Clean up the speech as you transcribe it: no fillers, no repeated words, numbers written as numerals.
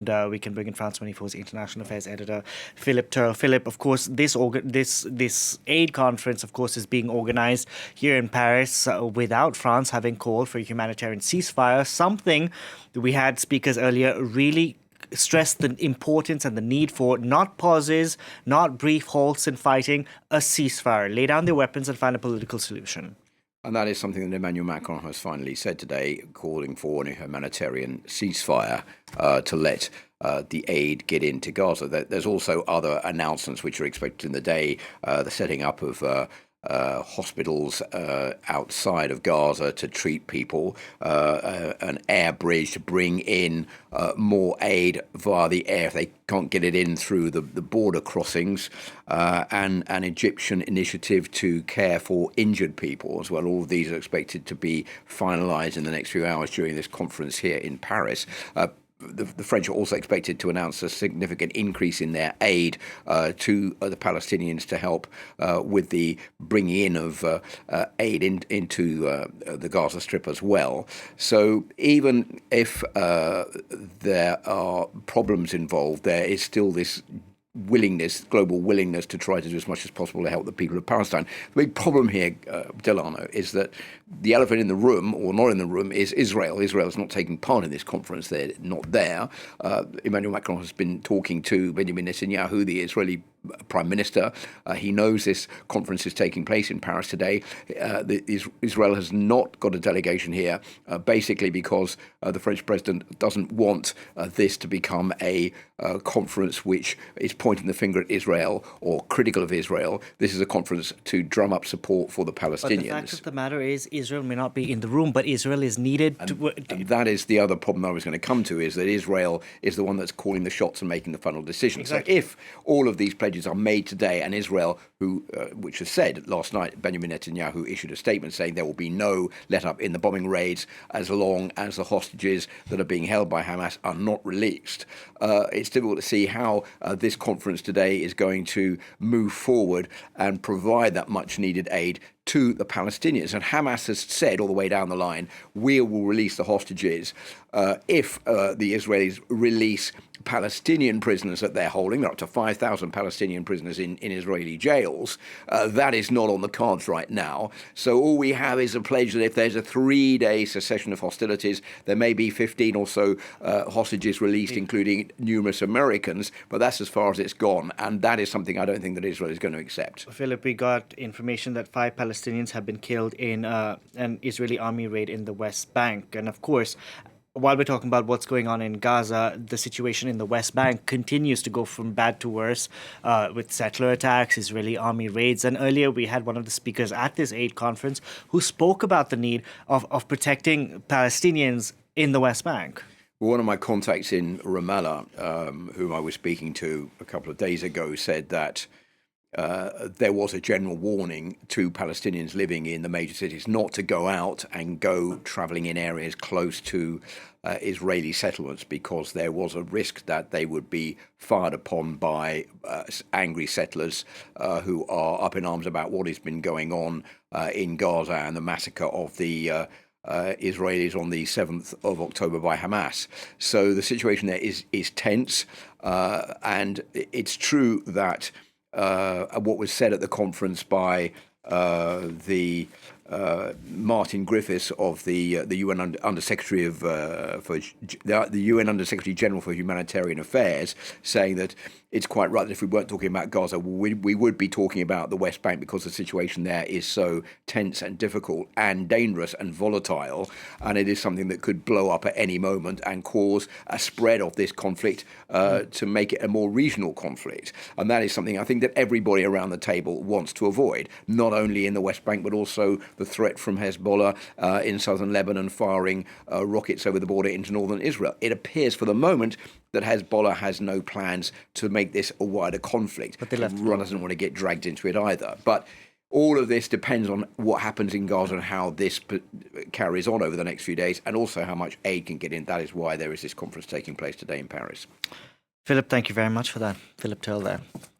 We can bring in France 24's international affairs editor, Philip Turle. Philip, of course, this aid conference, of course, is being organized here in Paris without France having called for a humanitarian ceasefire. Something that we had speakers earlier really stressed the importance and the need for not pauses, not brief halts in fighting, a ceasefire, lay down their weapons and find a political solution. And that is something that Emmanuel Macron has finally said today, calling for a humanitarian ceasefire to let the aid get into Gaza. There's also other announcements which are expected in the day, the setting up of hospitals outside of Gaza to treat people, an air bridge to bring in more aid via the air if they can't get it in through the border crossings, and an Egyptian initiative to care for injured people as well. All of these are expected to be finalised in the next few hours during this conference here in Paris. The French are also expected to announce a significant increase in their aid to the Palestinians to help with the bringing in of aid into the Gaza Strip as well. So even if there are problems involved, there is still this global willingness to try to do as much as possible to help the people of Palestine. The big problem here, Delano, is that the elephant in the room, or not in the room, is Israel. Israel is not taking part in this conference. They're not there. Emmanuel Macron has been talking to Benjamin Netanyahu, the Israeli Prime Minister. He knows this conference is taking place in Paris today. Israel has not got a delegation here, basically because the French president doesn't want this to become a conference which is pointing the finger at Israel or critical of Israel. This is a conference to drum up support for the Palestinians. But the fact of the matter is, Israel may not be in the room, but Israel is needed. And that is the other problem I was going to come to, is that Israel is the one that's calling the shots and making the final decision. Exactly. So if all of these pledges are made today, and Israel, which has said last night, Benjamin Netanyahu issued a statement saying there will be no let up in the bombing raids as long as the hostages that are being held by Hamas are not released. It's difficult to see how this conference today is going to move forward and provide that much needed aid to the Palestinians. And Hamas has said all the way down the line, we will release the hostages if the Israelis release Palestinian prisoners that they're holding. There are up to 5,000 Palestinian prisoners in Israeli jails. That is not on the cards right now. So all we have is a pledge that if there's a 3-day cessation of hostilities, there may be 15 or so hostages released, including numerous Americans, but that's as far as it's gone. And that is something I don't think that Israel is going to accept. Philip, we got information that 5 Palestinians have been killed in an Israeli army raid in the West Bank. And of course, while we're talking about what's going on in Gaza, the situation in the West Bank continues to go from bad to worse with settler attacks, Israeli army raids. And earlier we had one of the speakers at this aid conference who spoke about the need of protecting Palestinians in the West Bank. Well, one of my contacts in Ramallah, whom I was speaking to a couple of days ago, said that there was a general warning to Palestinians living in the major cities not to go out and go travelling in areas close to Israeli settlements, because there was a risk that they would be fired upon by angry settlers who are up in arms about what has been going on in Gaza and the massacre of the Israelis on the 7th of October by Hamas. So the situation there is tense, and it's true that what was said at the conference by the Martin Griffiths of the UN Undersecretary the UN Undersecretary General for Humanitarian Affairs, saying that it's quite right that if we weren't talking about Gaza, we would be talking about the West Bank, because the situation there is so tense and difficult and dangerous and volatile, and it is something that could blow up at any moment and cause a spread of this conflict to make it a more regional conflict. And that is something I think that everybody around the table wants to avoid, not only in the West Bank, but also the threat from Hezbollah in southern Lebanon firing rockets over the border into northern Israel. It appears for the moment that Hezbollah has no plans to make this a wider conflict. But Iran doesn't want to get dragged into it either. But all of this depends on what happens in Gaza and how this carries on over the next few days, and also how much aid can get in. That is why there is this conference taking place today in Paris. Philip, thank you very much for that. Philip Turle there.